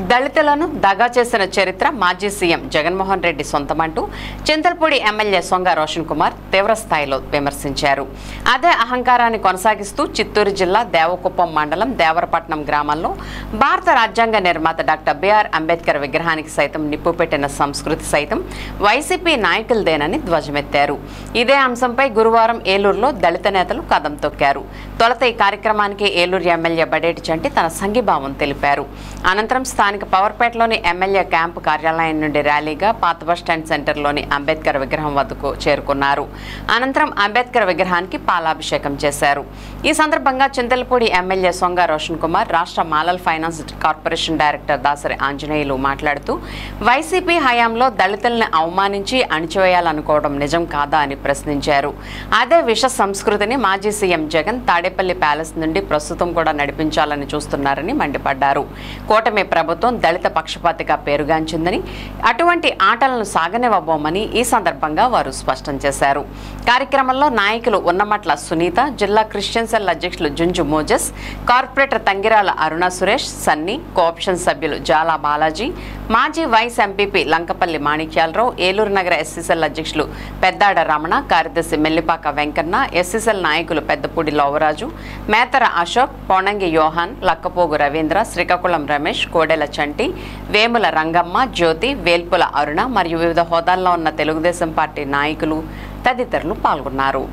దళితులను దగా చేసిన చరిత్ర మాజీ సీఎం జగన్మోహన్ రెడ్డి సొంతమంటూ చింతలపూడి ఎమ్మెల్యే సొంగ రోషన్ కుమార్ తీవ్ర స్థాయిలో విమర్శించారు. అదే అహంకారాన్ని కొనసాగిస్తూ చిత్తూరు జిల్లా దేవకుప్పం మండలం దేవరపట్నం గ్రామంలో భారత రాజ్యాంగ నిర్మాత డాక్టర్ బిఆర్ అంబేద్కర్ విగ్రహానికి సైతం నిప్పు పెట్టిన సంస్కృతి సైతం వైసీపీ నాయకులదేనని ధ్వజమెత్తారు. ఇదే అంశంపై గురువారం ఏలూరులో దళిత నేతలు కదం తొక్కారు. తొలుత ఈ కార్యక్రమానికి ఏలూరు ఎమ్మెల్యే బడేటి చంటి తన సంఘీభావం తెలిపారు. అనంతరం స్థానిక పవర్పేటలోని ఎమ్మెల్యే క్యాంపు కార్యాలయం నుండి ర్యాలీగా పాత బస్టాండ్ సెంటర్లోని అంబేద్కర్ విగ్రహం వద్దకు చేరుకున్నారు. అనంతరం అంబేద్కర్ విగ్రహానికి పాలాభిషేకం చేశారు. ఈ సందర్భంగా చింతలపూడి ఎమ్మెల్యే సొంగ రోషన్ కుమార్, రాష్ట్ర మాలల్ finance corporation director Dasari Anjaneyulu మాట్లాడుతూ వైసీపీ హయాంలో దళితుల్ని అవమానించి అణిచివేయాలనుకోవడం నిజం కాదా అని ప్రశ్నించారు. అదే విష సంస్కృతిని మాజీ సీఎం జగన్ తాడేపల్లి ప్యాలెస్ నుండి ప్రస్తుతం కూడా నడిపించాలని చూస్తున్నారని మండిపడ్డారు. కూటమి ప్రభుత్వం దళిత పక్షపాతిగా పేరుగాంచిందని, అటువంటి ఆటలను సాగనివ్వబోమని ఈ సందర్భంగా వారు స్పష్టం చేశారు. కార్యక్రమంలో నాయకులు ఉన్నమట్ల సునీత, జిల్లా క్రిస్టియన్ సెల్ అధ్యక్షులు జుంజు మోజెస్, కార్పొరేటర్ తంగిరాల అరుణ సురేష్, సన్నీ, కోఆప్షన్ సభ్యులు జాలా బాలాజీ, మాజీ వైస్ ఎంపీపీ లంకపల్లి మాణిక్యాలరావు, ఏలూరు నగర ఎస్సీసెల్ అధ్యక్షులు పెద్దాడ రమణ, కార్యదర్శి మెల్లిపాక వెంకన్న, ఎస్సీసెల్ నాయకులు పెద్దపూడి లోవరాజు, మేతర అశోక్, పొణంగి యోహాన్, లక్కపోగు రవీంద్ర, శ్రీకాకుళం రమేష్, కోడెల చంటి, వేముల రంగమ్మ, జ్యోతి, వేల్పుల అరుణ మరియు వివిధ హోదాల్లో ఉన్న తెలుగుదేశం పార్టీ నాయకులు తదితరులు పాల్గొన్నారు.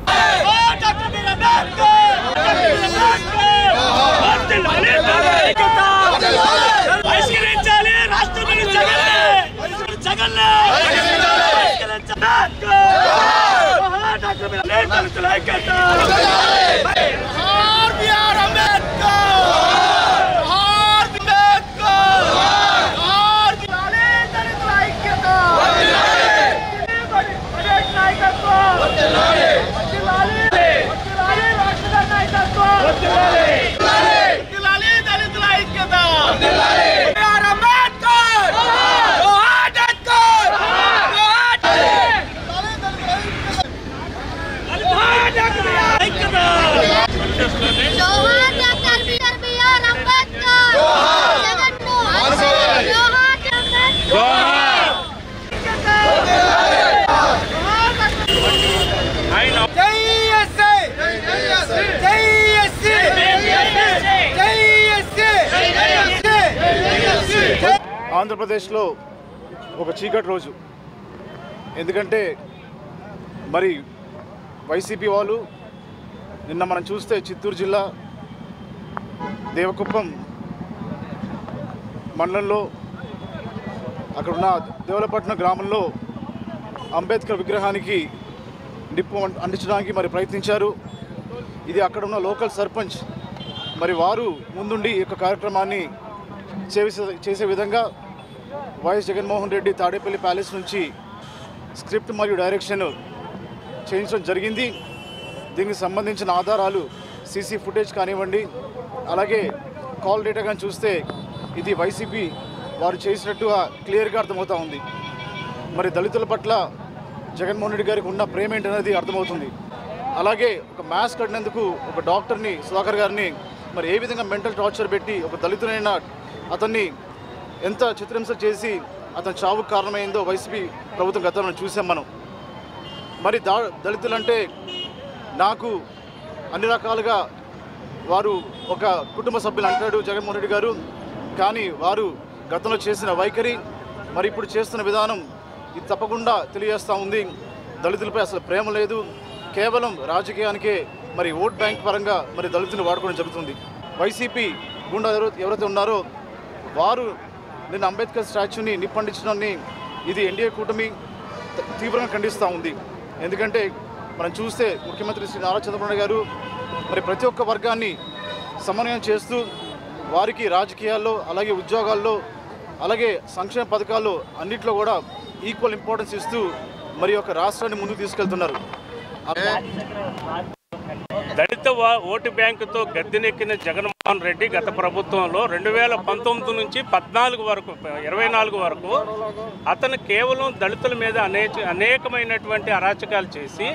ఆంధ్రప్రదేశ్లో ఒక చీకటి రోజు. ఎందుకంటే మరి వైసీపీ వాళ్ళు నిన్న మనం చూస్తే చిత్తూరు జిల్లా దేవకుప్పం మండలంలో అక్కడున్న దేవరపట్నం గ్రామంలో అంబేద్కర్ విగ్రహానికి నిప్పు అంటించడానికి మరి ప్రయత్నించారు. ఇది అక్కడ ఉన్న లోకల్ సర్పంచ్ మరి వారు ముందుండి ఈ యొక్క కార్యక్రమాన్ని చేసే విధంగా వైఎస్ జగన్మోహన్ రెడ్డి తాడేపల్లి ప్యాలెస్ నుంచి స్క్రిప్ట్ మరియు డైరెక్షన్ చేయించడం జరిగింది. దీనికి సంబంధించిన ఆధారాలు సీసీ ఫుటేజ్ కానివ్వండి, అలాగే కాల్ డేటా కానీ చూస్తే ఇది వైసీపీ వారు చేసినట్టుగా క్లియర్గా అర్థమవుతూ ఉంది. మరి దళితుల పట్ల జగన్మోహన్ రెడ్డి గారికి ఉన్న ప్రేమ ఏంటనేది అర్థమవుతుంది. అలాగే ఒక మ్యాథ్స్ కట్టినందుకు ఒక డాక్టర్ని, సుధాకర్ గారిని మరి ఏ విధంగా మెంటల్ టార్చర్ పెట్టి ఒక దళితులైన అతన్ని ఎంత చిత్రహింస చేసి అతని చావుకు కారణమైందో వైసీపీ ప్రభుత్వం గతంలో చూసాం మనం. మరి దళితులంటే నాకు అన్ని రకాలుగా వారు ఒక కుటుంబ సభ్యులు అంటాడు జగన్మోహన్ రెడ్డి గారు. కానీ వారు గతంలో చేసిన వైఖరి మరి ఇప్పుడు చేస్తున్న విధానం ఇది తప్పకుండా తెలియజేస్తూ ఉంది. దళితులపై అసలు ప్రేమ లేదు, కేవలం రాజకీయానికే మరి ఓట్ బ్యాంక్ పరంగా మరి దళితులు వాడుకోవడం జరుగుతుంది. వైసీపీ గుండా ఎవరైతే ఉన్నారో వారు నిన్న అంబేద్కర్ స్టాచ్యూని నిప్పండించడాన్ని ఇది ఎన్డీఏ కూటమి తీవ్రంగా ఖండిస్తూ ఉంది. ఎందుకంటే మనం చూస్తే ముఖ్యమంత్రి శ్రీ నారా చంద్రబాబు నాయుడు గారు మరి ప్రతి ఒక్క వర్గాన్ని సమన్వయం చేస్తూ వారికి రాజకీయాల్లో, అలాగే ఉద్యోగాల్లో, అలాగే సంక్షేమ పథకాల్లో అన్నింటిలో కూడా ఈక్వల్ ఇంపార్టెన్స్ ఇస్తూ మరి ఒక రాష్ట్రాన్ని ముందుకు తీసుకెళ్తున్నారు. దళిత ఓటు బ్యాంకుతో గద్దెనెక్కిన జగన్మోహన్ రెడ్డి గత ప్రభుత్వంలో 2019 నుంచి 24 వరకు అతను కేవలం దళితుల మీద అనేకమైనటువంటి అరాచకాలు చేసి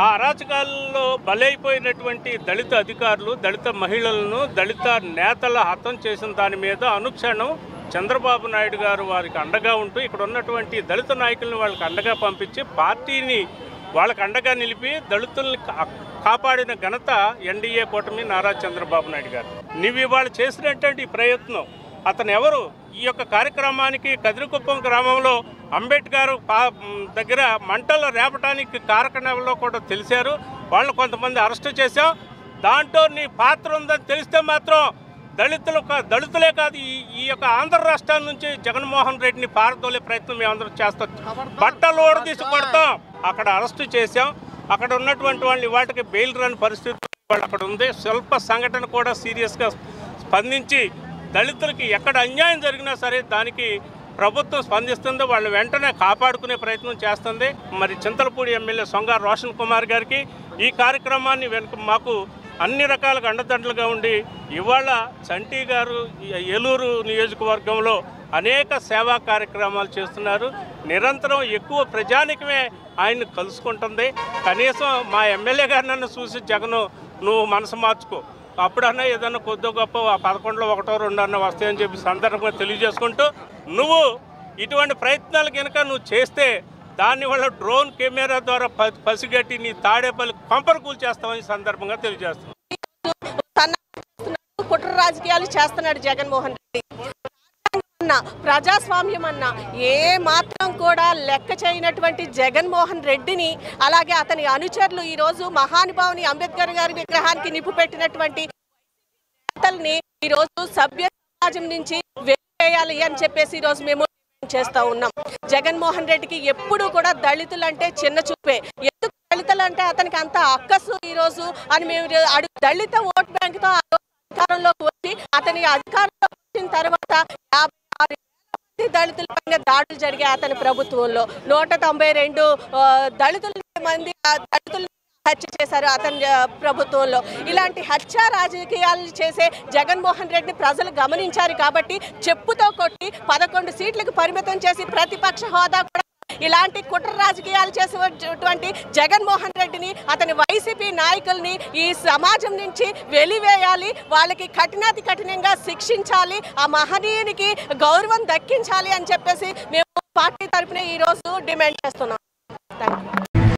ఆ అరాచకాల్లో బలైపోయినటువంటి దళిత అధికారులు, దళిత మహిళలను, దళిత నేతల హతం చేసిన దాని మీద అనుక్షణం చంద్రబాబు నాయుడు గారు వారికి అండగా ఉంటూ ఇక్కడ ఉన్నటువంటి దళిత నాయకులను వాళ్ళకి అండగా పంపించి పార్టీని వాళ్ళకి అండగా నిలిపి దళితుల్ని కాపాడిన ఘనత ఎన్డీఏ కూటమి నారా చంద్రబాబు నాయుడు గారు. నువ్వు ఇవాళ చేసినటువంటి ప్రయత్నం అతను ఎవరు? ఈ యొక్క కార్యక్రమానికి కదిరికుప్పం గ్రామంలో అంబేద్కర్ దగ్గర మంటలు రేపటానికి కారకణంలో కూడా తెలిసారు. వాళ్ళు కొంతమంది అరెస్ట్ చేశాం. దాంట్లో నీ పాత్ర ఉందని తెలిస్తే మాత్రం దళితులే కాదు ఈ యొక్క ఆంధ్ర రాష్ట్రాల నుంచి జగన్మోహన్ రెడ్డిని పారదోలే ప్రయత్నం మేమందరం చేస్తాం. బట్టలు ఓడదీసి కొడతాం. అక్కడ అరెస్టు చేశాం. అక్కడ ఉన్నటువంటి వాళ్ళు వాటికి బెయిల్ రాని పరిస్థితి వాళ్ళు అక్కడ ఉంది. స్వల్ప సంఘటన కూడా సీరియస్గా స్పందించి దళితులకి ఎక్కడ అన్యాయం జరిగినా సరే దానికి ప్రభుత్వం స్పందిస్తుంది. వాళ్ళు వెంటనే కాపాడుకునే ప్రయత్నం చేస్తుంది. మరి చింతలపూడి ఎమ్మెల్యే సొంగ రోషన్ కుమార్ గారికి ఈ కార్యక్రమాన్ని వెనుక మాకు అన్ని రకాలుగా అండదండలుగా ఉండి ఇవాళ చంటి గారు ఏలూరు నియోజకవర్గంలో అనేక సేవా కార్యక్రమాలు చేస్తున్నారు. నిరంతరం ఎక్కువ ప్రజానికమే ఆయన్ని కలుసుకుంటుంది. కనీసం మా ఎమ్మెల్యే గారు నన్ను చూసి జగన్ నువ్వు మనసు మార్చుకో, అప్పుడన్నా ఏదన్నా కొద్ది గొప్ప 11లో 1, 2 అన్న వస్తాయని చెప్పి సందర్భంగా తెలియజేసుకుంటూ నువ్వు ఇటువంటి ప్రయత్నాలు కనుక నువ్వు చేస్తే దాని వల్ల డ్రోన్ కెమెరా ద్వారా పసిగట్టి నీ తాడేపల్లి కొంపరు కూల్చేస్తామని సందర్భంగా తెలియజేస్తున్నాం. కుట్ర రాజకీయాలు చేస్తున్నాడు జగన్మోహన్ రెడ్డి. ప్రజాస్వామ్యం అన్న ఏ మాత్రం కూడా లెక్క చేయనటువంటి జగన్మోహన్ రెడ్డిని, అలాగే అతని అనుచరులు ఈరోజు మహానుభావుని అంబేద్కర్ గారి విగ్రహానికి నిప్పు పెట్టినటువంటి నేతల్ని ఈరోజు సభ్య సమాజం నుంచి వెలివేయాలి అని చెప్పేసి ఈరోజు మేము చేస్తా ఉన్నాం. జగన్మోహన్ రెడ్డికి ఎప్పుడు కూడా దళితులంటే చిన్న చూపే. ఎందుకు దళితులంటే అతనికి అంత అక్కసు ఈరోజు అని మేము దళిత ఓట్ బ్యాంక్తో అధికారంలోకి వచ్చి అతని అధికారంలో వచ్చిన తర్వాత 56,000 మంది దళితులపైన దాడులు జరిగాయి అతని ప్రభుత్వంలో. 192 దళితుల హత్య చేశారు అతని ప్రభుత్వంలో. ఇలాంటి హత్య రాజకీయాలు చేసే జగన్మోహన్ రెడ్డిని ప్రజలు గమనించారు కాబట్టి చెప్పుతో కొట్టి 11 సీట్లకు పరిమితం చేసి ప్రతిపక్ష హోదా కూడా ఇలాంటి కుట్ర రాజకీయాలు చేసేటువంటి జగన్మోహన్ రెడ్డిని, అతని వైసీపీ నాయకుల్ని ఈ సమాజం నుంచి వెలివేయాలి. వాళ్ళకి కఠినాతి కఠినంగా శిక్షించాలి. ఆ మహనీయునికి గౌరవం దక్కించాలి అని చెప్పేసి మేము పార్టీ తరఫున ఈరోజు డిమాండ్ చేస్తున్నాం.